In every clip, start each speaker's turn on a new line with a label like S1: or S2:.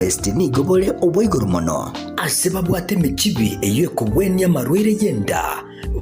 S1: Best ni gobole oboigoro mono asebabu ateme chibi eyo kubwenya marwere yenda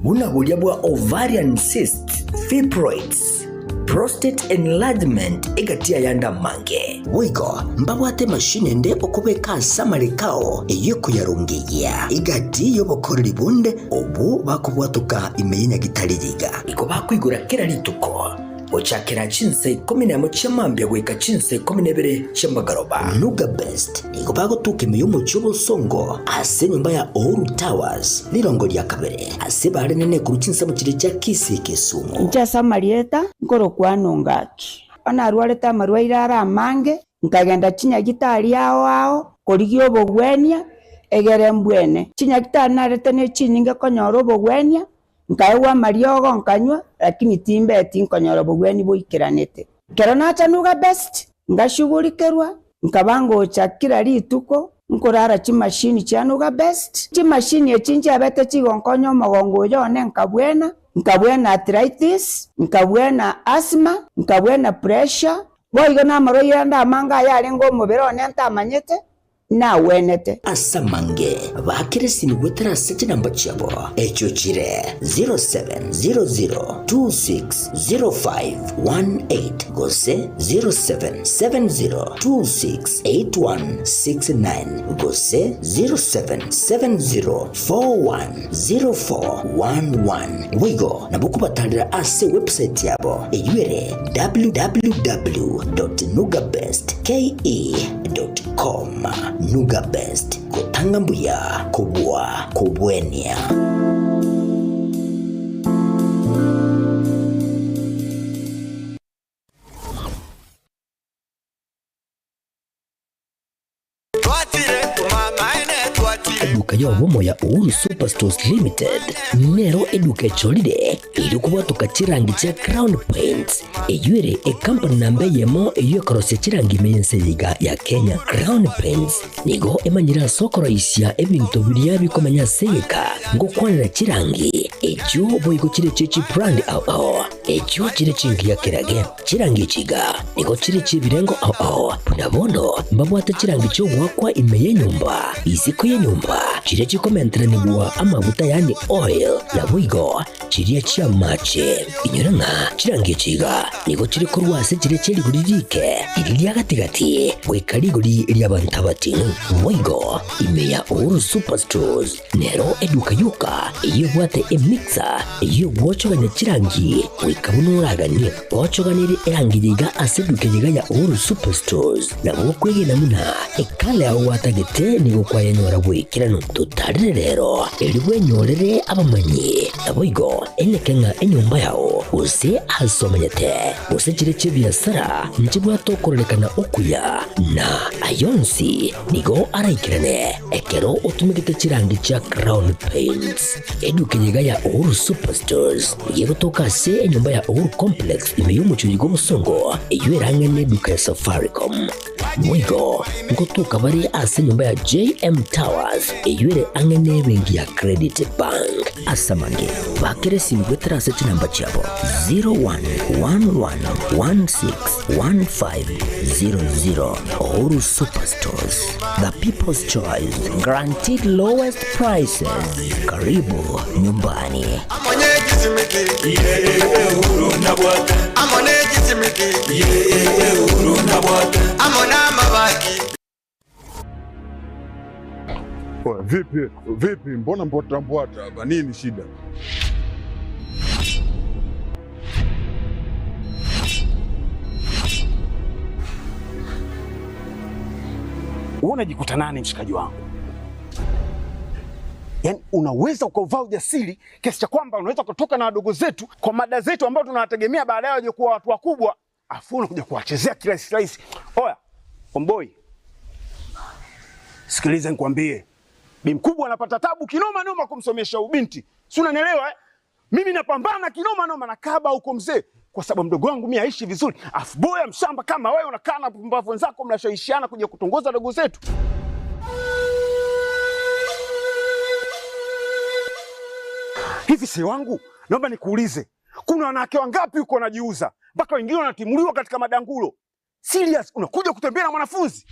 S1: buna bulya bwa ovarian cyst, fibroids, prostate enlargement egatia yanda mange wigo mbabwate machine nde okubeka samalikao eyo kuyarungiya igati yobokorera bunde obu bakubwatuka imenya gitaligiga iko bakwigura kera lituko ochakira Chinsa 11 chamambya gweka Chinsa 12 chambagaroba Nuga Best iko bagotuka imiyumu cyubo songo ase nyumba ya Oru Towers lirongo lya kabere ase bare nene ku Chinsa mu kire cya Kisii Kisumu
S2: nchasa marieta ngoro kwanongaki ana rwaleta marwaira ara mange nkagenda chinya gitari yao korigyo bogwenia egere mbwene chinya gitari narete ne chininge konyoro bogwenia nkaiwa mariogo nkanywa lakini timbe tinkonyoro bogweni boikiranete kero nacha Nuga Best ngashugulikerwa nkabango chakira lituko nkorara chimashini cha Nuga Best chimashini echinje abete chigonkonyo mogongo yone nkabwena arthritis nkabwena asthma nkabwena pressure boigo na maroira ndamanga yale ngo mubirone ntamanyete na wenete
S1: asamange bakirisi nigwetera sete namba chabo echo chire 0700260518 gose 0770268169 gose 0770410411 wigo nabukubatalira ase website yabo eyure www.nugabestke.com Nuga Best kutanga mbuya kubwa kubwenia Eduka yobomo ya Uhuru Superstores Limited nero eduka cholide ili kubwatuka chirangi cha Crown Paints eyure company nambe yemo eyo korose chirangi meyense yiga ya Kenya. Crown Paints nigo emanyira sokoro isya ebintu biriya bikomanya seyeka ngo kwanira chirangi echo boyiko chire chechi brand ao echo chire chingi ya kerage chirangi chiga nigo chire chibirengo ao nabono mbabwata chirangi cyo gwakwa imeye nyumba iziko ye nyumba chire chikomentra nibwa amavuta yani oil na wigo chire chia mache inyoranga chirangi chiga nigo chire kurwase chire cheri guririke iriya gatigati wekariguri lyabantabati wigo imeya Uhuru Superstores nero eduka yuka iyo bwate emixer iyo gwochoganya chirangi wikabunuraganye gwochoganire erangi yiga aseduke yiga ya Uhuru Superstores na wokwege namuna ekale aho watagete nigo kwa yenyora bwikirano tutarire rero elibwe nyorere abamanyi naboigo enekenga enyumba yao use asomanyete use chire chibyasara nchibwa tokorekana okuya na ayonsi nigo araikirane ekero utumikite chirangi cha Crown Paints eduke yiga ya Uhuru Superstores yego tokase enyumba ya Uhuru Complex imeyumucho yigo musongo eyuerange neduka ya Safaricom mwigo ngotuka bari ase nyumba ya JM Towers eyure angene bengi ya Credit Bank asamange bakeresi ngwetera sete namba chabo 0111161500 Uhuru Superstores, the people's choice, guaranteed lowest prices. Karibu nyumbani.
S3: Vipi mbona mbota hapa nini shida?
S4: Unajikuta nani mshikaji wangu? Yaani unaweza ukavaa ujasiri kiasi cha kwamba unaweza kutoka na wadogo zetu kwa mada zetu ambao tunawategemea baadaye waje kuwa watu wakubwa, afu unakuja kuwachezea kirahisi. Oya, omboi. Sikiliza nikwambie. Bi mkubwa anapata tabu kinoma noma kumsomesha ubinti. Si unanielewa? Mimi napambana kinoma noma na kaba huko mzee kwa sababu mdogo wangu mimi aishi vizuri. Afu boya mshamba kama wewe unakaa na pumbavu wenzako mnashawishiana kuja kutongoza wadogo zetu. Hivi si wangu, naomba nikuulize. Kuna wanawake wangapi uko wanajiuza? Mpaka wengine wanatimuliwa katika madangulo. Serious, unakuja kutembea na mwanafunzi?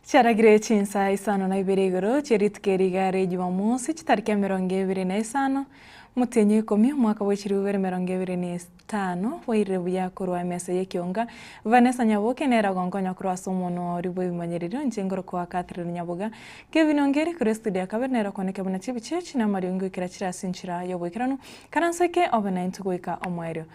S5: Charagire Chinsa Isano na Ibere iguru cheritukeriga Jumamosi tariki 25 mutenye 10 mwaka wa 2025 waire buya kurwa mesa Ekeonga Vanessa Nyaboga nera gongonya kurwa somono ribo bimanyeriro njengoro kwa Catherine Nyaboga Kevin Ongeri kuri studio akabenera koneka buna chibichechi na mariongo kirachira sinchira yobwekirano karanseke overnight goika omwairo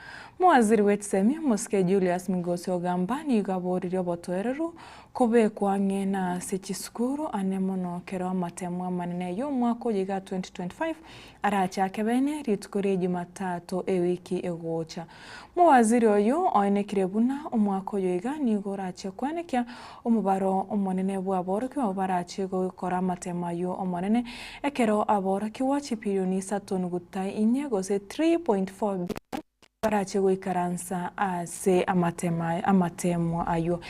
S5: Mwaziri wetsemi Moske Julius Migosi ogamba ni gaboriro botoereru kobe kwange na sechisukuru anemono kero amatemwa manene yo mwaka yiga 2025 aracha kebene ritukore Jumatatu ewiki egocha Mwaziri oyo oinekire buna omwaka yiga ni gorache kwanekya omubaro omonene bwa borokyo obarache gukora amatema yo omonene ekero aborokyo wachipirioni 3 gose 3.4 barache goikaransa ase amatemo ayo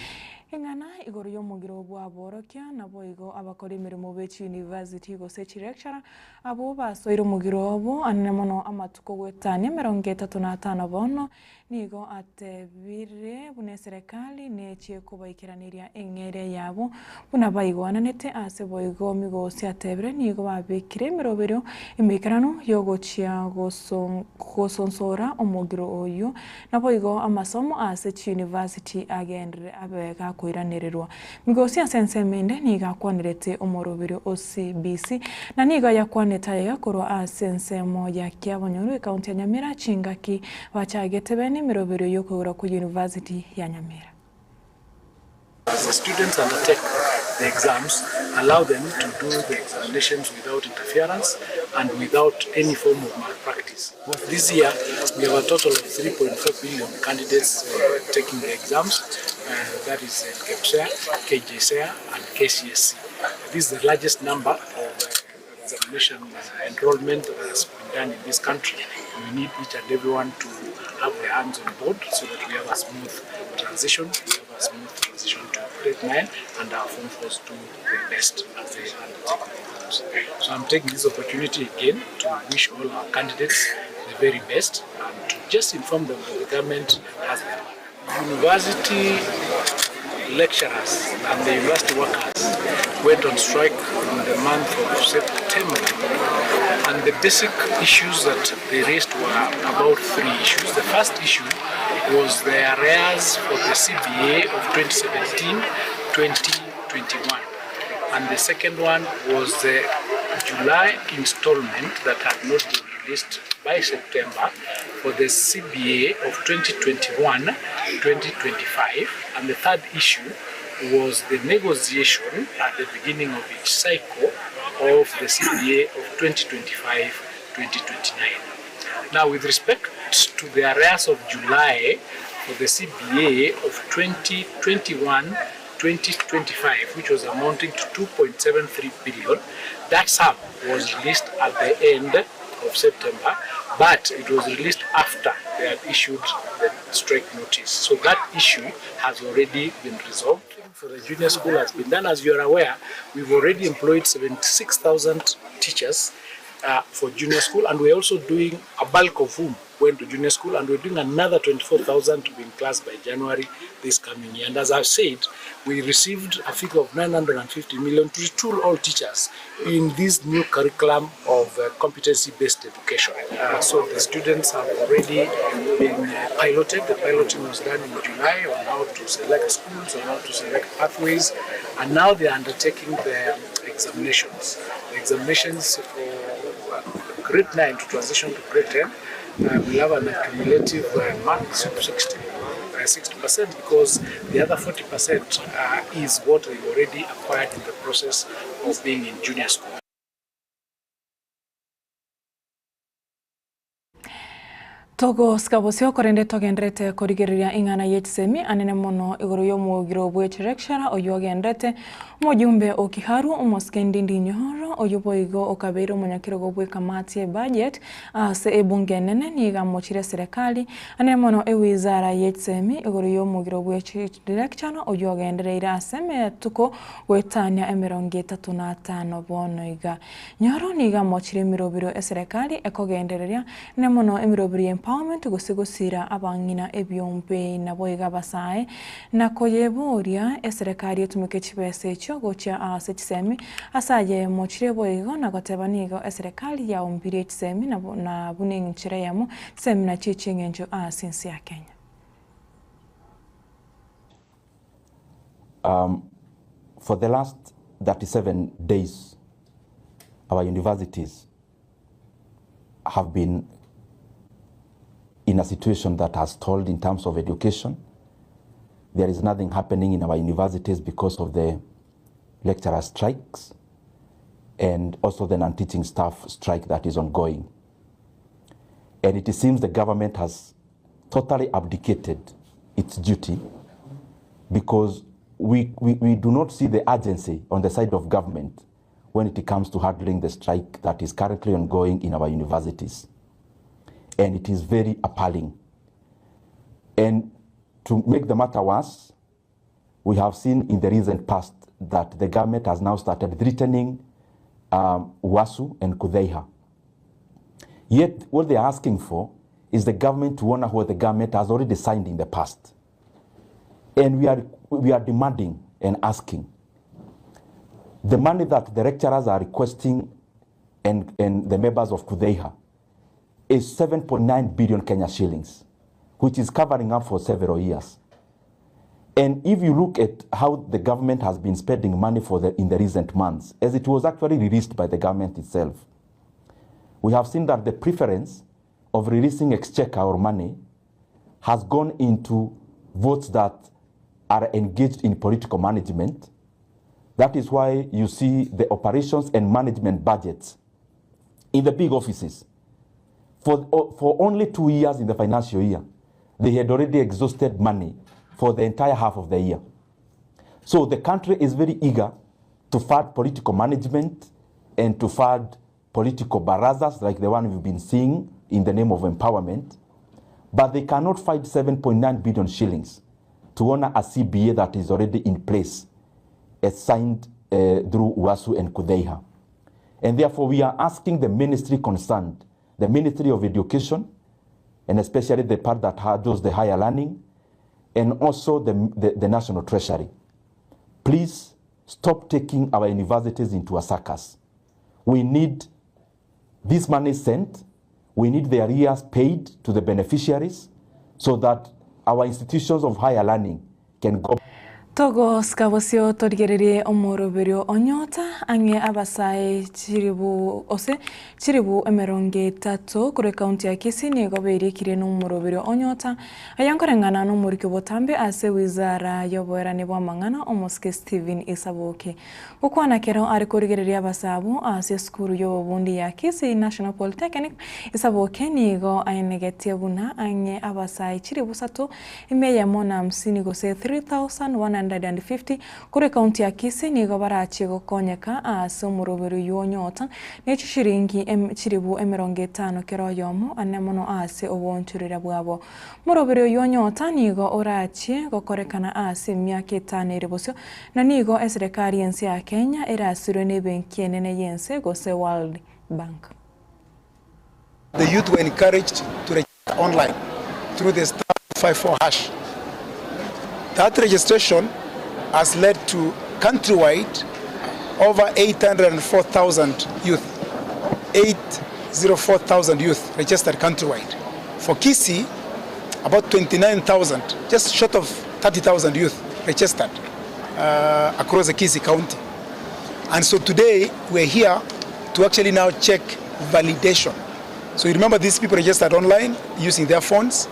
S5: Ingana igoro yomugiro bwa borokya nabo igo abakora imirimo bechi university gose lecturer abo basoira umugiro obo anemono amatuko gwetane 35 bono nigo atebire bune serikali neche kubaikiraniria engere yabo buna baigwana nete ase boigo migosi atebire nigo babikire mirobero imikarano yogochia gosonsora umugiro oyo nabo igo amasomo ase university agendre abega kuiranererwa migosi asensemende niga kwanirete umorobero OCBC na niga yakwaneta yakoro asensemo ya Kiabonyoru county ya Nyamira chingaki bachagetebene mirobero yokora ku university ya Nyamira.
S6: As the students undertake the exams, allow them to do the examinations without interference and without any form of malpractice. This year, we have a total of 3.4 billion candidates taking the exams. That is KEPSEA, KJSEA, and KCSE. This is the largest number of examination enrollment that has been done in this country. We need each and everyone to have their hands on board so that we have a smooth transition. We have a smooth transition to grade 9 and our Form 4s do the best as they undertake the exams. So I'm taking this opportunity again to wish all our candidates the very best and to just inform them that the government has their back. University lecturers and the university workers went on strike in the month of September, and the basic issues that they raised were about 3 issues. The first issue was the arrears for the CBA of 2017-2021, and the second one was the July installment that had not been released by September for the CBA of 2021-2025, and the third issue was the negotiation at the beginning of each cycle of the CBA of 2025-2029. Now, with respect to the arrears of July for the CBA of 2021-2025, which was amounting to 2.73 billion, that sum was released at the end of September, but it was released after they had issued the strike notice. So that issue has already been resolved. For the junior school has been done. As you are aware, we've already employed 76,000 teachers for junior school, and we're also doing a bulk of whom went to junior school, and we're doing another 24,000 to be in class by January this coming year. And as I've said, we received a figure of 950 million to retool all teachers in this new curriculum of competency-based education. So the students have already been piloted. The piloting was done in July on how to select schools, on how to select pathways, and now they are undertaking the examinations. The examinations for grade 9 to transition to grade 10 will have an accumulative marks of 60% because the other 40% is what we've already acquired in the process of being in junior school.
S5: Togo skabosio korende togendrete korigeria ingana yetsemi anene mono igoro yomugiro bwecherekshara oyogendrete mojumbe okiharu omoskendi ndinyoro oyoboigo okabeiro monyakiro gobwe kamati budget se ebunge nene niga mochire serikali anene mono ewizara yetsemi igoro yomugiro bwecherekshara oyogendreira aseme tuko wetanya 35 bono iga nyoro niga mochire mirobiro serikali ekogendereria ne mono emirobiro empowerment gusigusira abang'ina ebyombe nabo igabasae na koyeburia eserikali etumike chibesa ekyo gocha ase chisemi asaye mochire boigo na goteba nigo eserikali ya ombire chisemi na bunenchire yamo chisemi na chichingenjo asinsi ya Kenya.
S7: For the last 37 days, our universities have been in a situation that has stalled in terms of education. There is nothing happening in our universities because of the lecturer strikes and also the non-teaching staff strike that is ongoing. And it seems the government has totally abdicated its duty because we do not see the urgency on the side of government when it comes to handling the strike that is currently ongoing in our universities. And it is very appalling. And to make the matter worse, we have seen in the recent past that the government has now started threatening UASU and Kudheiha. Yet what they are asking for is the government to honor what the government has already signed in the past. And we are demanding and asking. The money that the lecturers are requesting and the members of Kudheiha is 7.9 billion Kenya shillings, which is covering up for several years. And if you look at how the government has been spending money in the recent months, as it was actually released by the government itself, we have seen that the preference of releasing exchequer or money has gone into votes that are engaged in political management. That is why you see the operations and management budgets in the big offices. For only 2 years in the financial year, they had already exhausted money for the entire half of the year. So the country is very eager to fund political management and to fund political barazas like the one we've been seeing in the name of empowerment, but they cannot find 7.9 billion shillings to honor a CBA that is already in place, as signed through UASU and Kudheiha. And therefore we are asking the ministry concerned, the Ministry of Education, and especially the part that handles the higher learning, and also the National Treasury, please stop taking our universities into a circus. We need this money sent, we need the arrears paid to the beneficiaries so that our institutions of higher learning can go.
S5: Togo skabosio torigererie omoroberio onyota ange abasae chiribu emeronge tato kure kaunti ya Kisii ni goberi kire n'omoroberio onyota ayankorengana n'omurike botambe ase wizara yoboerane bwa mangana omoske Steven Isaboke ukwana kero ari kurigererie abasabu ase skuru yobundi ya Kisii National Polytechnic Isaboke nigo ayenegetie buna ange abasae chiribu sato imeya mona 50 gose 3150 kure kaunti ya Kisii nigo barachi gokonyeka ase omoroberio yonyota nechi shiringi chiribu emeronge 5 kero yomo anemono ase obonchurira bwabo moroberio yonyota nigo orachi gokorekana ase myaka 5 eribosyo na nigo eserikali yensi ya Kenya erasirwe ne benki enene yense gose World Bank.
S8: The youth were encouraged to register online through the *54#. That registration has led to countrywide over 804,000 youth. 804,000 youth registered countrywide. For Kisii, about 29,000, just short of 30,000 youth registered across the Kisii county. And so today we're here to actually now check validation. So you remember these people registered online using their phones.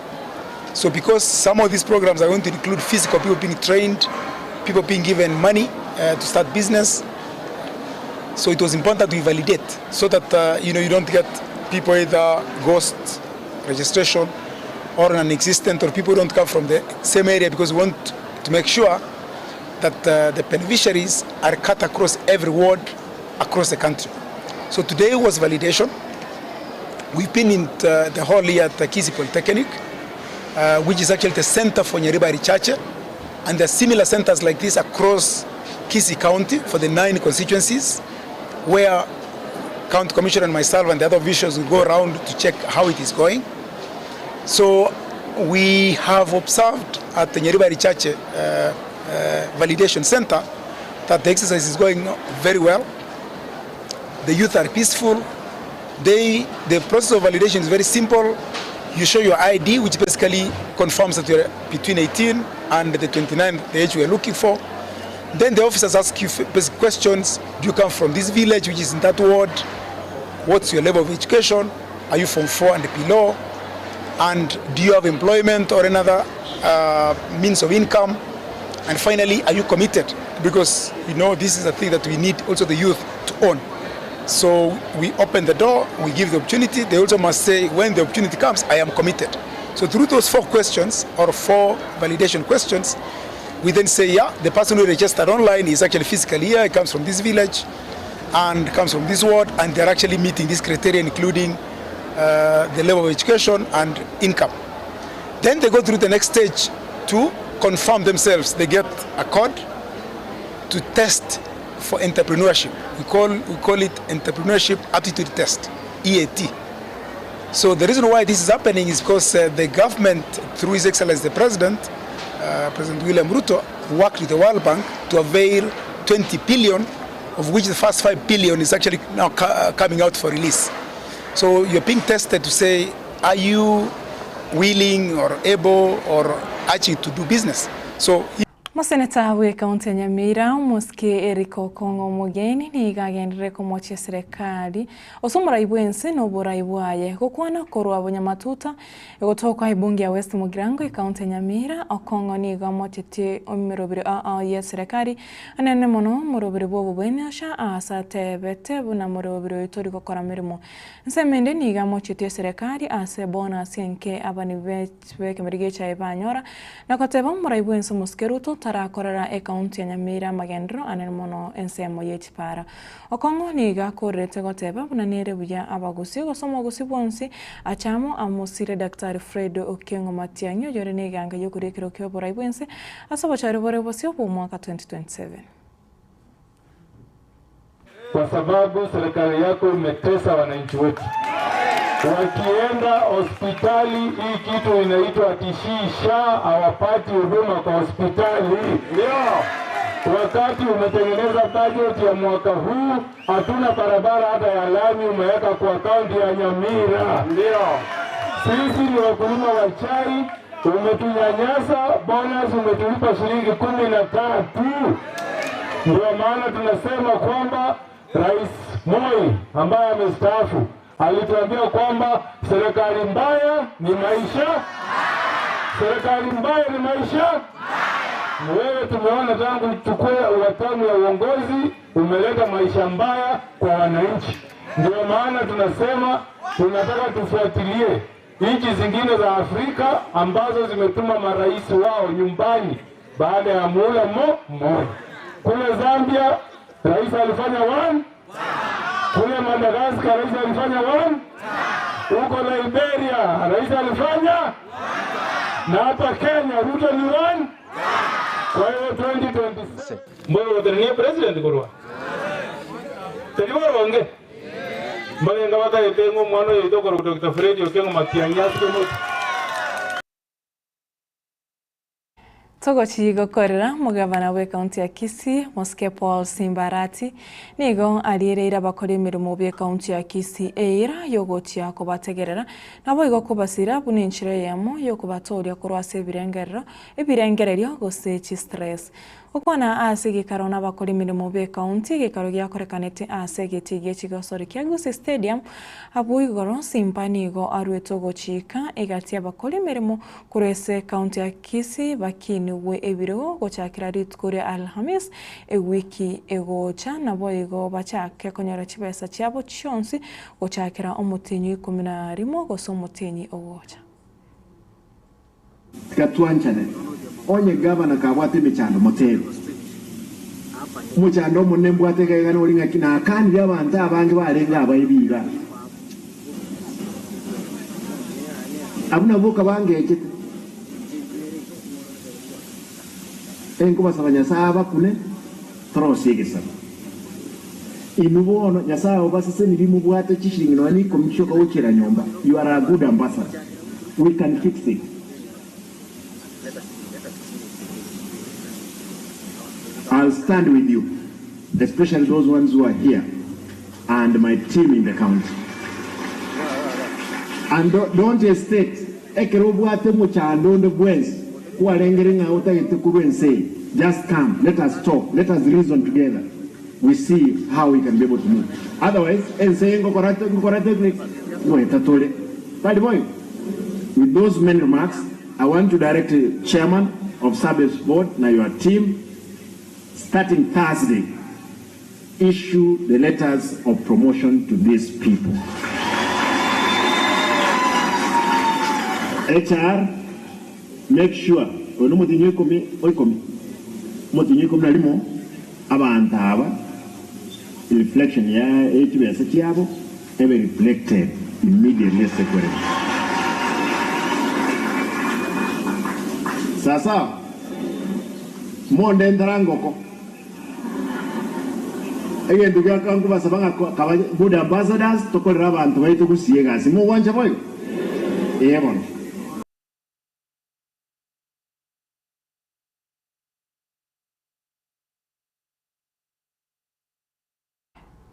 S8: So because some of these programs are going to include physical people being trained, people being given money to start business, so it was important that we validate so that you don't get people either ghost registration or non-existent, or people don't come from the same area, because we want to make sure that the beneficiaries are cut across every ward across the country. So today was validation. We've been in the hall here at the Kisii Polytechnic, which is actually the center for Nyariba Research, and there are similar centers like this across Kisii County for the 9 constituencies, where County Commissioner and myself and the other officials will go around to check how it is going. So we have observed at the Nyaribari Church Validation Center that the exercise is going very well. The youth are peaceful. The process of validation is very simple. You show your ID, which basically confirms that you're between 18 and the 29, the age we are looking for. Then the officers ask you basic questions. Do you come from this village, which is in that ward? What's your level of education? Are you from 4 and below? And do you have employment or another means of income? And finally, are you committed? Because this is a thing that we need also the youth to own. So we open the door, we give the opportunity. They also must say, when the opportunity comes, I am committed. So through those 4 questions or 4 validation questions, we then say, yeah, the person who registered online is actually physically here, he comes from this village and comes from this ward, and they're actually meeting this criteria, including the level of education and income. Then they go through the next stage to confirm themselves. They get a code to test for entrepreneurship. We call it Entrepreneurship Aptitude Test, EAT. So the reason why this is happening is because the government, through His Excellency the President, President William Ruto, worked with the World Bank to avail 20 billion, of which the first 5 billion is actually now coming out for release. So you're being tested to say, are you willing or able or actually to do business? So
S5: Maseneta wa kaunti ya Nyamira Muske Ekeonga mugeni ni gagendere kumochia serikali osomuraibu ense no buraibu aye gukwana korwa abanyamatuta egotoka ibungi ya West Mugirango kaunti ya Nyamira Okongo ni gamochete omirobire ya serikali anene mono murobire bobo bwenyasha asate bete buna murobire itori gukora mirimo nsemende ni gamochete serikali ase bona senke abani beke merigecha ibanyora nakoteba muraibu ense muskeruto tarakorera ekaunti ya Nyamira magendro anemono ensemo yechipara Okongo niga korete goteba bunanere buya abagusi gosomo gusi bonsi achamo amusire Dr. Ekeonga Matiangyo yore neganga yokurekero kyo boraibense asaba chare bore bosio bu mwaka 2027
S9: kwa sababu serikali yako imetesa wananchi wetu. Wakienda hospitali hii kitu inaitwa tishisha hawapati huduma kwa hospitali. Ndio. Wakati umetengeneza budget ya mwaka huu hatuna barabara hata ya lami umeweka kwa kaunti ya Nyamira. Ndio. Sisi ni wakulima wa chai, umetunyanyasa, bonus umetulipa shilingi 13. Ndio maana tunasema kwamba Rais Moi ambaye amestaafu alituambia kwamba serikali mbaya ni maisha. Serikali mbaya ni maisha. Wewe tumeona tangu chukue watamu ya uongozi umeleta maisha mbaya kwa wananchi. Ndio maana tunasema tunataka tufuatilie nchi zingine za Afrika ambazo zimetuma marais wao nyumbani baada ya muhula mmoja. Kule Zambia rais alifanya 1. Kule Madagascar rais alifanya 1. Huko Liberia rais alifanya 1. Na hapa Kenya Ruto ni 1. Kwa hiyo 2026 mbona watania president kurwa teliwa wange mbona ngawata yetengo mwana yitoko Dr. Ekeonga Matiangyo
S5: Togo chigo korera mugabana we kaunti ya Kisii Muske Paul Simbarati nigo alireira bakore mirimo be kaunti ya Kisii eira yogotia ko bategerera nabo igo kubasira buninchire yamo yokubatoria kurwase ebirengerero gose stress okwana asigi karona bakore mirimo be kaunti gekaro gyakorekanete asegetigie chigosori kyagusi stadium abu igoro simpanigo arwetogo chika egatia bakore mirimo kurese kaunti ya Kisii bakini we ebiro gochakira ritkore Alhamis wiki egocha nabo igo bachake konyora chibesa cyabo cyonsi gochakira omutinyi 11 goso mutinyi ogocha
S10: katwanchane onye gavana kabwate michando motero muchando munne mbwate kayana olinga kina kandi abantu abange balenga abayibiga abuna boka bangeje enko basaba nyasaba kune trosigesa imubono nyasaba basase nilimu bwate chishiringino ni komisho ko ukira nyomba you are a good ambassador we can fix it. I'll stand with you, especially those ones who are here, and my team in the county. And don't hesitate. Just come, let us talk, let us reason together. We see how we can be able to move. Otherwise, with those many remarks, I want to direct the chairman of Service Board, now your team, starting Thursday, issue the letters of promotion to these people. HR, make sure reflection ya HBS chabo ever reflected immediately secretary. Sasa monde ndarangoko ndugu kangu basabanga good ambassadors tokolera abantu baitu kusiye gasi mu wanja boyo yebo.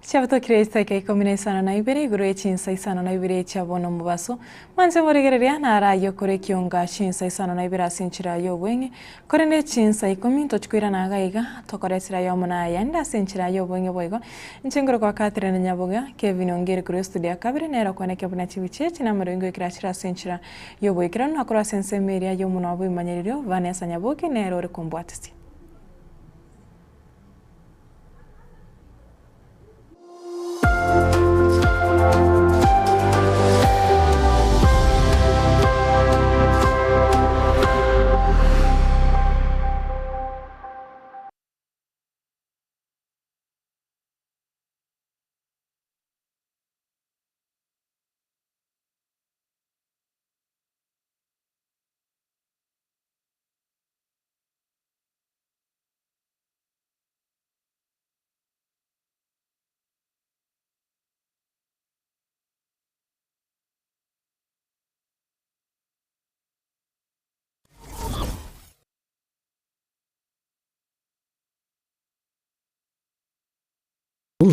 S5: Cyabatokire isake ikomine Isano na Ibere iguru Chinsa Isano na Ibere cyabono mubaso manze muregereria ntara yo kore Ekeonga Chinsa Isano na Ibere asinchira yo bwenge korene Chinsa ikominto chkwira na gaiga tokoresira yo mona yanda asinchira yo bwenge boygo nchengoro kwa Catherine na Nyaboga Kevin ongere kuri studio kabire nera kwa neke buna chibiche china marengo ikirachira asinchira yo boykira no akora sense meria yo mona abo imanyerero Vanessa Nyaboga nero rekombwatisi.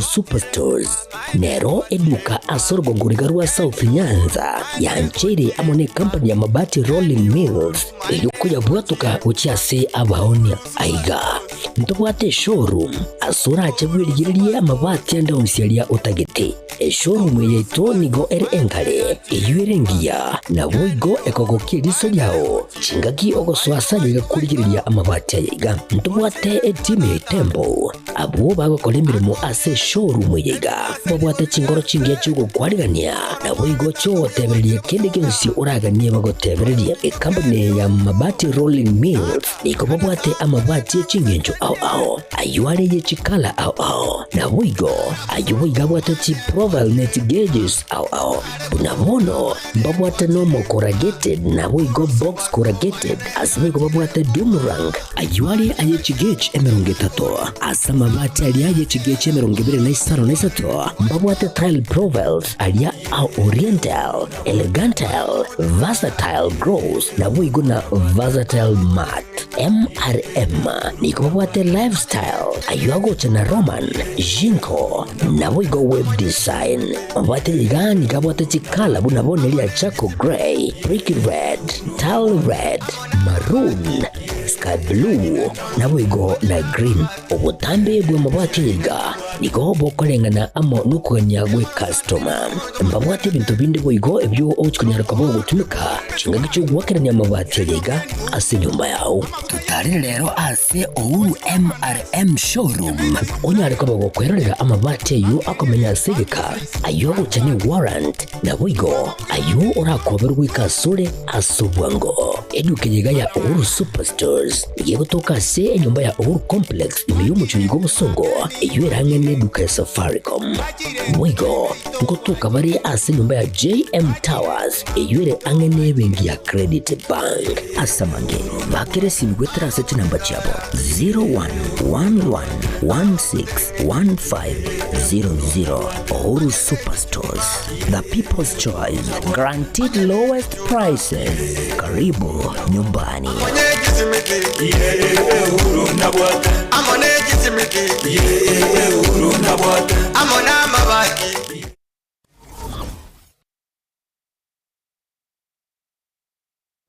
S1: Superstores nero eduka asorgo nguriga rwa South Nyanza yanchere amone company ya mabati rolling mills ilikuya bwatuka uchiase abaonia aiga ntobwate showroom asura chagwirigiriye amabati anda unsialia utagete showroom yeto nigo engale eyurengia na boigo ekogokie liso yao chingaki ogoswasa yiga kurigiriya amabati aiga ntobwate team tempo abo bago kolemirimo ase showroom yiga babwate chingoro chingia chugo kwarigania na boigo cho tebererie kende kensi uraganie bago tebererie company ya mabati rolling mills niko babwate amabati chingenjo au ayuare ye chikala au na boigo ayuiga bwate chi profile net gauges au bunabono babwate normal corrugated na boigo box corrugated asimigo babwate boomerang ayuare aye chigage emerongetato asama mabati aliaye chigage emerongibire na Isano na Isato babwate tile profiles alia au oriental elegantal versatile gross na boigo na versatile mat MRM niko babwate lifestyle ayuago chana roman jinko na boigo web design babwate ligani kabwate chikala bunabone lia chaco gray brick red tile red maroon sky blue na boigo na green obutambe bwa mabwate liga niko bokolengana amo nukanya gwe customer mbabwate bintu bindi boigo ebyo ochikunyara kabo gutumika chinga cyo gwakeranya mabwate liga ase nyumba yao tutari lero ase ou MRM showroom onyare ko bagokwerera amabwate yu akomenya segeka ayo guchani warrant na boigo ayo urakoberwa ikasure asubwango edukenyega ya Uhuru Superstores yego toka se nyumba ya Uhuru Complex imiyumu chuligo musongo iyo erange neduka ya Safaricom boigo ngotoka bari ase nyumba ya JM Towers iyo ere ange nebengi ya Credit Bank asamange bakere simgwetra se namba chabo 0111 161500. Uhuru Superstores, the people's choice, guaranteed lowest prices. Karibu nyumbani.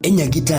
S1: Enyagita